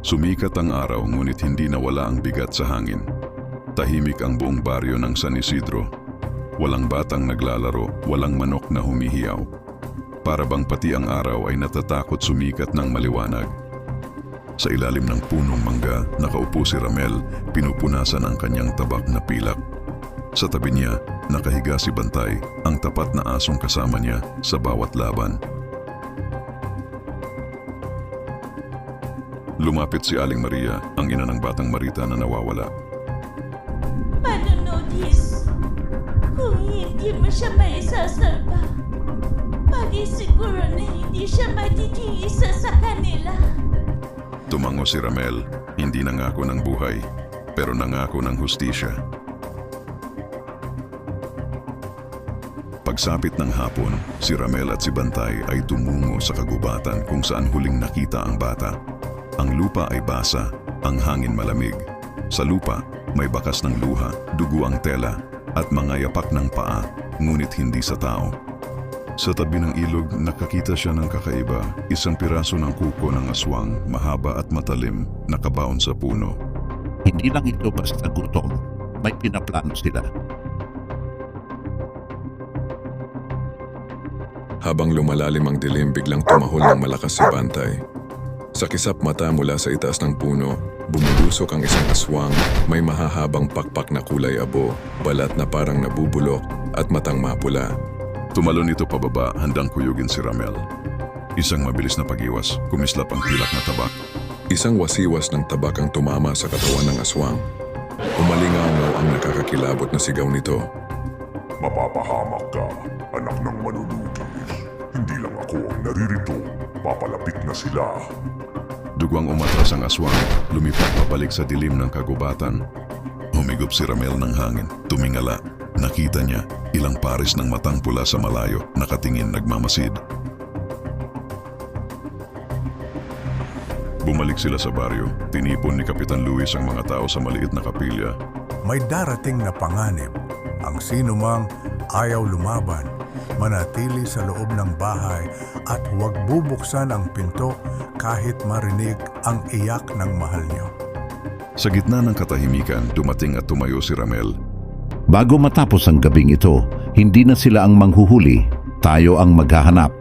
Sumikat ang araw ngunit hindi nawala ang bigat sa hangin. Tahimik ang buong baryo ng San Isidro. Walang batang naglalaro, walang manok na humihiyaw. Para bang pati ang araw ay natatakot sumikat ng maliwanag. Sa ilalim ng punong mangga, nakaupo si Ramel, pinupunasan ang kanyang tabak na pilak. Sa tabi niya, nakahiga si Bantay, ang tapat na asong kasama niya sa bawat laban. Lumapit si Aling Maria, ang ina ng batang Marita na nawawala. Manunodis, kung hindi mo siya maisasalba, pag-isiguro na hindi siya magiging isa sa kanila. Tumango si Ramel, hindi nangako ng buhay, pero nangako ng hustisya. Pagsapit ng hapon, si Ramel at si Bantay ay tumungo sa kagubatan kung saan huling nakita ang bata. Ang lupa ay basa, ang hangin malamig. Sa lupa, may bakas ng luha, dugo ang tela, at mga yapak ng paa, ngunit hindi sa tao. Sa tabi ng ilog, nakakita siya ng kakaiba, isang piraso ng kuko ng aswang, mahaba at matalim, nakabaon sa puno. Hindi lang ito basta gutom, may pinaplano sila. Habang lumalalim ang dilim, biglang tumahol ng malakas si Bantay. Sa kisap mata mula sa itaas ng puno, bumulusok ang isang aswang, may mahahabang pakpak na kulay abo, balat na parang nabubulok at matang mapula. Tumalon ito pababa, handang kuyugin si Ramel. Isang mabilis na pag-iwas, kumislap ang pilak na tabak. Isang wasiwas ng tabak ang tumama sa katawan ng aswang. Umalingaw ang nakakakilabot na sigaw nito. Mapapahamak ka, anak ng manunugis. Hindi lang ako ang naririto, papalapit na sila. Dugwang umatras ang aswang, lumipat pabalik sa dilim ng kagubatan. Humigop si Ramel ng hangin, tumingala. Nakita niya, ilang pares ng matang pula sa malayo, nakatingin nagmamasid. Bumalik sila sa baryo, tinipon ni Kapitan Luis ang mga tao sa maliit na kapilya. May darating na panganib. Ang sinumang ayaw lumaban, manatili sa loob ng bahay at huwag bubuksan ang pinto kahit marinig ang iyak ng mahal niyo. Sa gitna ng katahimikan, dumating at tumayo si Ramel. Bago matapos ang gabing ito, hindi na sila ang manghuhuli, tayo ang maghahanap.